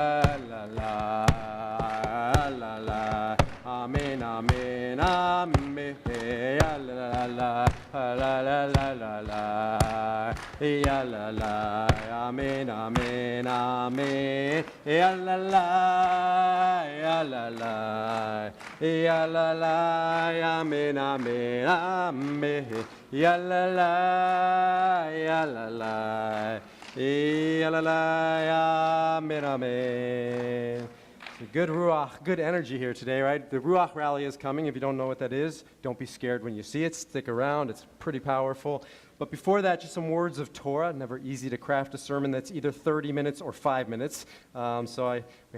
La la la la, amen, amen, amen. La la la la la la la, ya la la, amen, amen, amen. Ya la la, ya la la, ya la la, amen, amen, amen. Ya la la, ya la la. Amen, amen. Good Ruach, good energy here today, right? The Ruach rally is coming. If you don't know what that is, don't be scared when you see it. Stick around. It's pretty powerful. But before that, just some words of Torah. Never easy to craft a sermon that's either 30 minutes or 5 minutes. We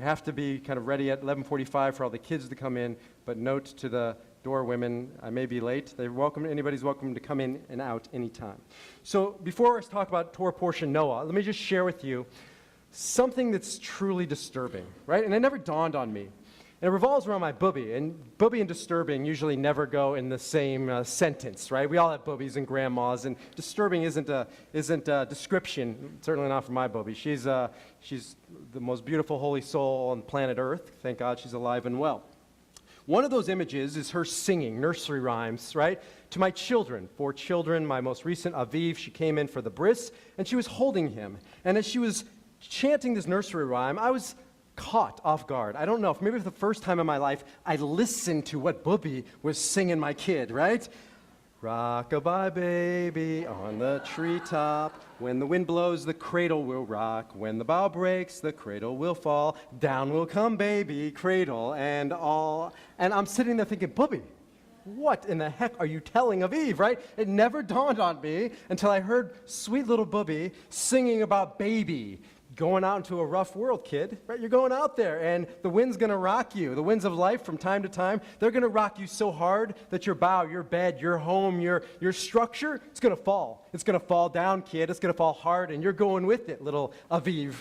have to be kind of ready at 11:45 for all the kids to come in. But note to the door women, I may be late. Anybody's welcome to come in and out anytime. So before I talk about Torah portion Noah, let me just share with you something that's truly disturbing, right? And it never dawned on me. And it revolves around my booby. And booby and disturbing usually never go in the same sentence, right? We all have boobies and grandmas, and disturbing isn't a description, certainly not for my booby. She's the most beautiful holy soul on planet Earth. Thank God she's alive and well. One of those images is her singing nursery rhymes, right, to my children. 4 children, my most recent, Aviv, she came in for the bris, and she was holding him. And as she was chanting this nursery rhyme, I was caught off guard. I don't know, maybe for the first time in my life, I listened to what Booby was singing my kid, right? Rock-a-bye, baby, on the treetop. When the wind blows, the cradle will rock. When the bough breaks, the cradle will fall. Down will come, baby, cradle and all. And I'm sitting there thinking, Booby, what in the heck are you telling Aviv, right? It never dawned on me until I heard sweet little Booby singing about baby. Going out into a rough world, kid, right? You're going out there, and the wind's going to rock you. The winds of life from time to time, they're going to rock you so hard that your bow, your bed, your home, your structure, it's going to fall. It's going to fall down, kid. It's going to fall hard, and you're going with it, little Aviv.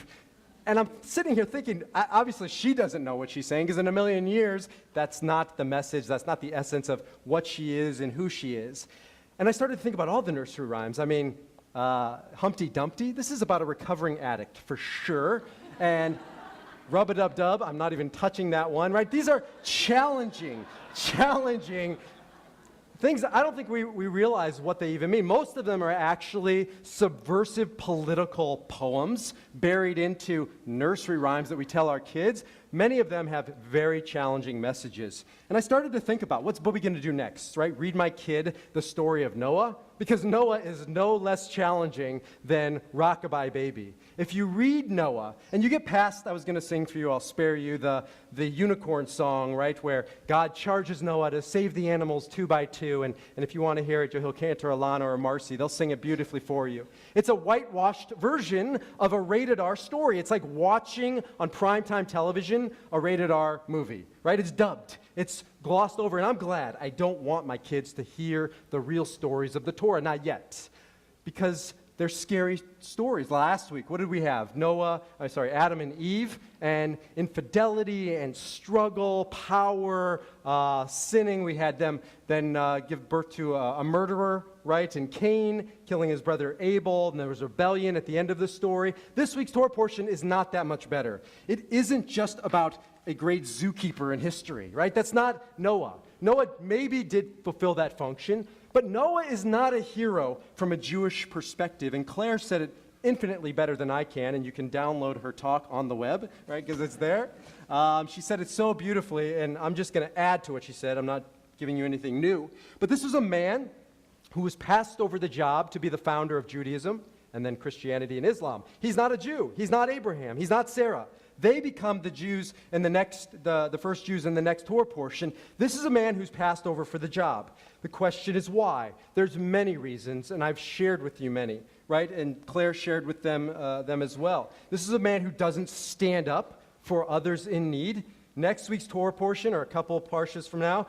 And I'm sitting here thinking, obviously she doesn't know what she's saying, because in a million years, that's not the message, that's not the essence of what she is and who she is. And I started to think about all the nursery rhymes. I mean, Humpty Dumpty, this is about a recovering addict for sure. And Rub-a-Dub-Dub, I'm not even touching that one, right? These are challenging things. I don't think we realize what they even mean. Most of them are actually subversive political poems buried into nursery rhymes that we tell our kids. Many of them have very challenging messages. And I started to think about, what's Booby going to do next, right? Read my kid the story of Noah? Because Noah is no less challenging than Rock-a-bye Baby. If you read Noah, and you get past, I was going to sing for you, I'll spare you, the unicorn song, right, where God charges Noah to save the animals 2 by 2, and if you want to hear it, you'll cantor Alana or Marcy. They'll sing it beautifully for you. It's a whitewashed version of a rated R story. It's like watching on primetime television a rated R movie, right? It's dubbed. It's glossed over, and I'm glad. I don't want my kids to hear the real stories of the Torah, not yet, because they're scary stories. Last week, what did we have? Adam and Eve, and infidelity and struggle, power, sinning. We had them then give birth to a murderer, right? And Cain killing his brother Abel, and there was rebellion at the end of the story. This week's Torah portion is not that much better. It isn't just about a great zookeeper in history, right? That's not Noah. Noah maybe did fulfill that function, but Noah is not a hero from a Jewish perspective, and Claire said it infinitely better than I can, and you can download her talk on the web, right, because it's there. She said it so beautifully, and I'm just going to add to what she said. I'm not giving you anything new. But this was a man who was passed over the job to be the founder of Judaism and then Christianity and Islam. He's not a Jew. He's not Abraham. He's not Sarah. They become the Jews in the first Jews in the next Torah portion. This is a man who's passed over for the job. The question is why? There's many reasons, and I've shared with you many, right? And Claire shared with them as well. This is a man who doesn't stand up for others in need. Next week's Torah portion, or a couple of parshas from now,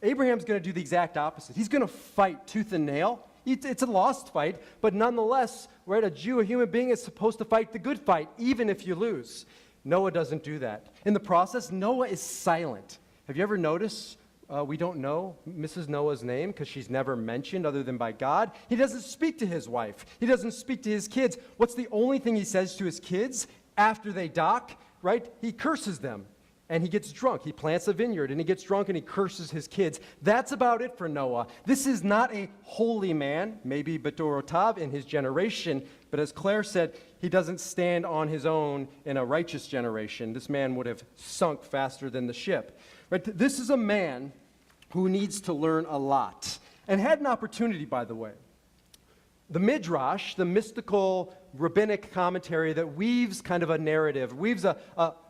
Abraham's going to do the exact opposite. He's going to fight tooth and nail. It's a lost fight, but nonetheless, right, a Jew, a human being, is supposed to fight the good fight, even if you lose. Noah doesn't do that. In the process, Noah is silent. Have you ever noticed we don't know Mrs. Noah's name because she's never mentioned other than by God? He doesn't speak to his wife. He doesn't speak to his kids. What's the only thing he says to his kids after they dock? right? He curses them. And he gets drunk. He plants a vineyard, and he gets drunk, and he curses his kids. That's about it for Noah. This is not a holy man, maybe Bedorotav in his generation, but as Claire said, he doesn't stand on his own in a righteous generation. This man would have sunk faster than the ship. Right? This is a man who needs to learn a lot, and had an opportunity, by the way. The Midrash, the mystical rabbinic commentary that weaves kind of a narrative, weaves a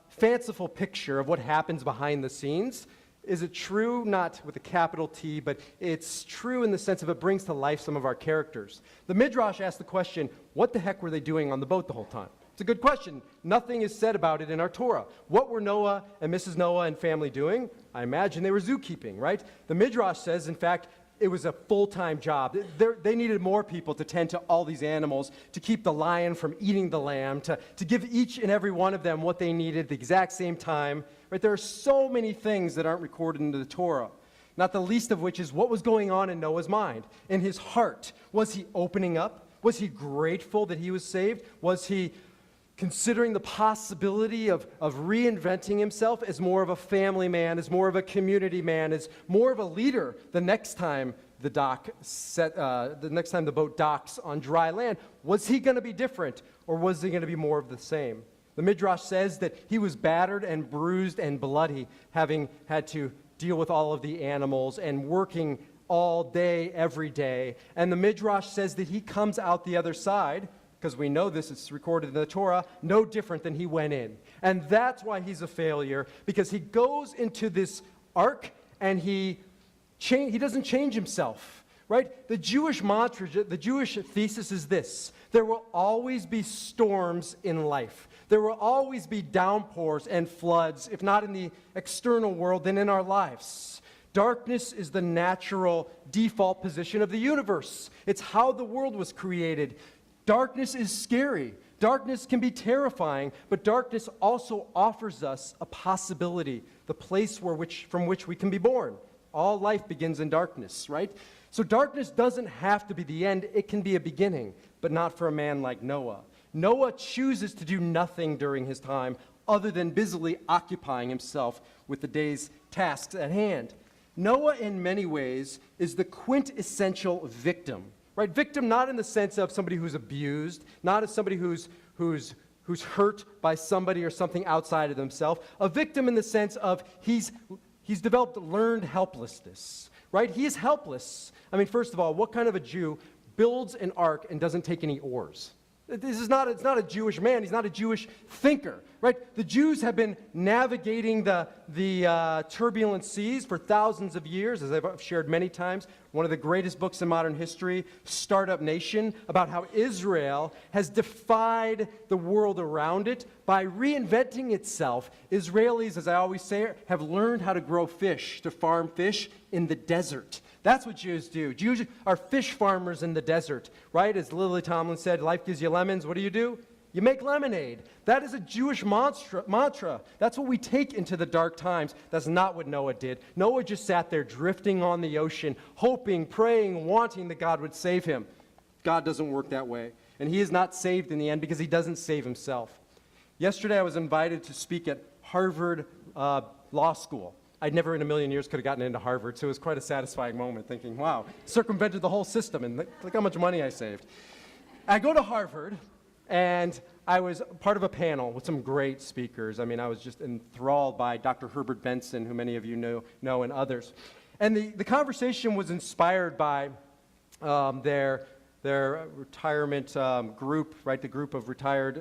fanciful picture of what happens behind the scenes. Is it true? Not with a capital T, but it's true in the sense of it brings to life some of our characters. The Midrash asks the question, what the heck were they doing on the boat the whole time? It's a good question. Nothing is said about it in our Torah. What were Noah and Mrs. Noah and family doing? I imagine they were zookeeping, right? The Midrash says, in fact, it was a full-time job. They needed more people to tend to all these animals, to keep the lion from eating the lamb, to give each and every one of them what they needed at the exact same time. Right? There are so many things that aren't recorded in the Torah, not the least of which is what was going on in Noah's mind, in his heart. Was he opening up? Was he grateful that he was saved? Was he considering the possibility of reinventing himself as more of a family man, as more of a community man, as more of a leader the next time the boat docks on dry land? Was he going to be different, or was he going to be more of the same? The Midrash says that he was battered and bruised and bloody, having had to deal with all of the animals and working all day, every day. And the Midrash says that he comes out the other side, because we know this, it's recorded in the Torah, no different than he went in. And that's why he's a failure, because he goes into this ark and he doesn't change himself, right? The Jewish mantra, the Jewish thesis is this: there will always be storms in life. There will always be downpours and floods, if not in the external world, then in our lives. Darkness is the natural default position of the universe. It's how the world was created. Darkness is scary. Darkness can be terrifying, but darkness also offers us a possibility, the place from which we can be born. All life begins in darkness, right? So darkness doesn't have to be the end. It can be a beginning, but not for a man like Noah. Noah chooses to do nothing during his time other than busily occupying himself with the day's tasks at hand. Noah, in many ways, is the quintessential victim. Right? Victim not in the sense of somebody who's abused, not as somebody who's hurt by somebody or something outside of themselves. A victim in the sense of he's developed learned helplessness. Right? He is helpless. I mean, first of all, what kind of a Jew builds an ark and doesn't take any oars? It's not a Jewish man. He's not a Jewish thinker, right? The Jews have been navigating the turbulent seas for thousands of years, as I've shared many times. One of the greatest books in modern history, Startup Nation, about how Israel has defied the world around it by reinventing itself. Israelis, as I always say, have learned how to grow fish, to farm fish in the desert. That's what Jews do. Jews are fish farmers in the desert, right? As Lily Tomlin said, life gives you lemons. What do? You make lemonade. That is a Jewish mantra. That's what we take into the dark times. That's not what Noah did. Noah just sat there drifting on the ocean, hoping, praying, wanting that God would save him. God doesn't work that way. And he is not saved in the end because he doesn't save himself. Yesterday I was invited to speak at Harvard Law School. I'd never in a million years could have gotten into Harvard, so it was quite a satisfying moment thinking, wow, circumvented the whole system, and look how much money I saved. I go to Harvard, and I was part of a panel with some great speakers. I mean, I was just enthralled by Dr. Herbert Benson, who many of you know and others. And the conversation was inspired by their retirement group, right, the group of retired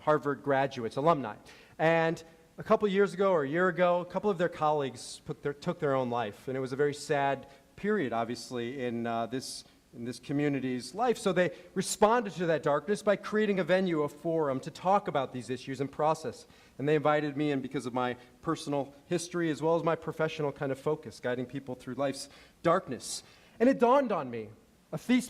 Harvard graduates, alumni. And a couple years ago or a year ago, a couple of their colleagues took their own life, and it was a very sad period, obviously, in this community's life. So they responded to that darkness by creating a venue, a forum, to talk about these issues and process. And they invited me in because of my personal history as well as my professional kind of focus, guiding people through life's darkness. And it dawned on me,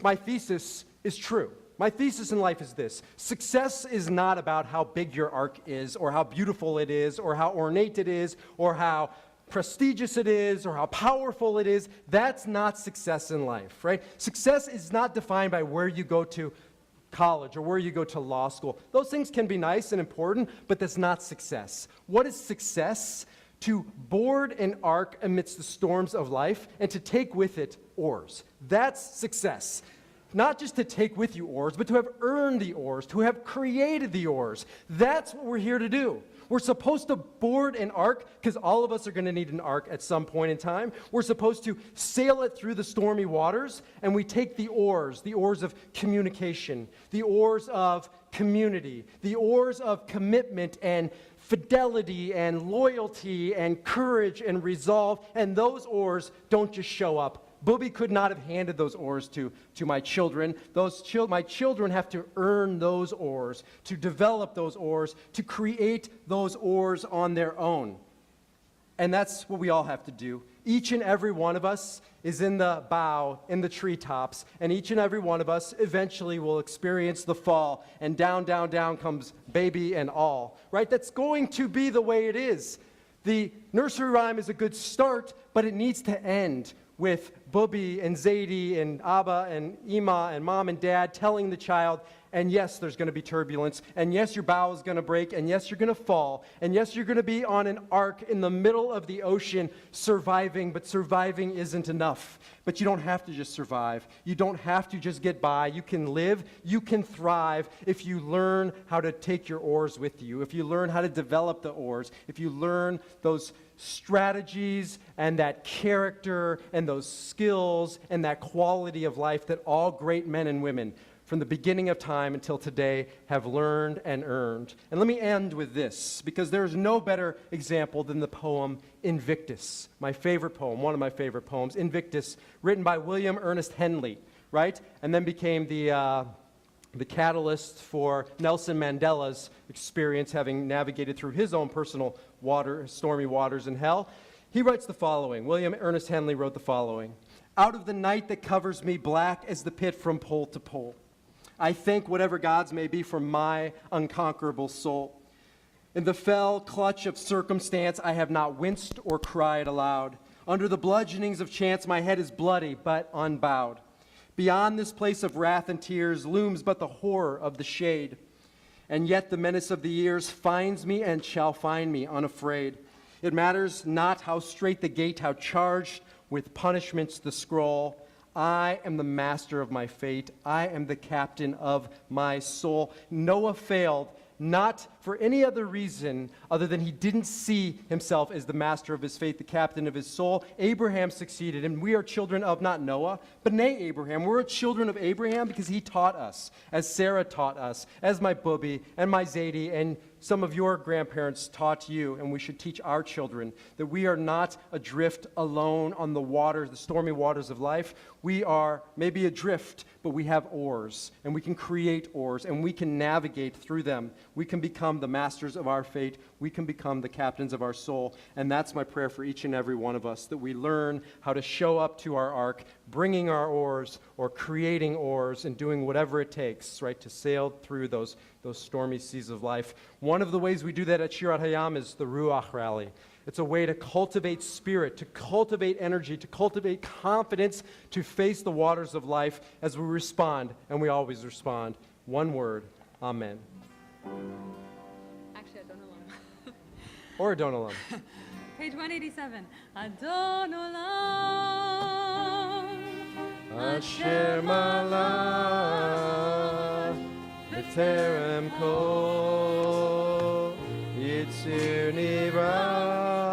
my thesis is true. My thesis in life is this: success is not about how big your ark is, or how beautiful it is, or how ornate it is, or how prestigious it is, or how powerful it is. That's not success in life, right? Success is not defined by where you go to college or where you go to law school. Those things can be nice and important, but that's not success. What is success? To board an ark amidst the storms of life and to take with it oars. That's success. Not just to take with you oars, but to have earned the oars, to have created the oars. That's what we're here to do. We're supposed to board an ark because all of us are going to need an ark at some point in time. We're supposed to sail it through the stormy waters, and we take the oars of communication, the oars of community, the oars of commitment and fidelity and loyalty and courage and resolve, and those oars don't just show up. Bobby could not have handed those oars to my children. My children have to earn those oars, to develop those oars, to create those oars on their own. And that's what we all have to do. Each and every one of us is in the bow, in the treetops, and each and every one of us eventually will experience the fall, and down, down, down comes baby and all, right? That's going to be the way it is. The nursery rhyme is a good start, but it needs to end with Bubby and Zadie and Abba and Ima and mom and dad telling the child, and yes, there's going to be turbulence, and yes, your bow is going to break, and yes, you're going to fall, and yes, you're going to be on an ark in the middle of the ocean surviving, but surviving isn't enough. But you don't have to just survive. You don't have to just get by. You can live, you can thrive if you learn how to take your oars with you, if you learn how to develop the oars, if you learn those strategies and that character and those skills and that quality of life that all great men and women from the beginning of time until today have learned and earned. And let me end with this, because there is no better example than the poem Invictus, my favorite poem, one of my favorite poems, Invictus, written by William Ernest Henley, right? And then became the catalyst for Nelson Mandela's experience, having navigated through his own personal stormy waters in hell. He writes the following. William Ernest Henley wrote the following. Out of the night that covers me black as the pit from pole to pole, I thank whatever gods may be for my unconquerable soul. In the fell clutch of circumstance, I have not winced or cried aloud. Under the bludgeonings of chance, my head is bloody but unbowed. Beyond this place of wrath and tears looms but the horror of the shade. And yet the menace of the years finds me and shall find me unafraid. It matters not how straight the gate, how charged with punishments the scroll. I am the master of my fate. I am the captain of my soul. Noah failed, not for any other reason other than he didn't see himself as the master of his fate, the captain of his soul. Abraham succeeded, and we are children of not Noah, but Abraham. We're children of Abraham because he taught us, as Sarah taught us, as my Bubby and my Zadie and some of your grandparents taught you, and we should teach our children that we are not adrift alone on the waters, the stormy waters of life. We are maybe adrift, but we have oars, and we can create oars, and we can navigate through them. We can become the masters of our fate. We can become the captains of our soul, and that's my prayer for each and every one of us, that we learn how to show up to our ark, bringing our oars or creating oars and doing whatever it takes, right, to sail through those stormy seas of life. One of the ways we do that at Shirat Hayam is the Ruach Rally. It's a way to cultivate spirit, to cultivate energy, to cultivate confidence, to face the waters of life as we respond, and we always respond. One word, amen. Actually, Adon Olam. Or Adon Olam. Page 187. Adon Olam. Asher malach b'terem kol yitzir nivra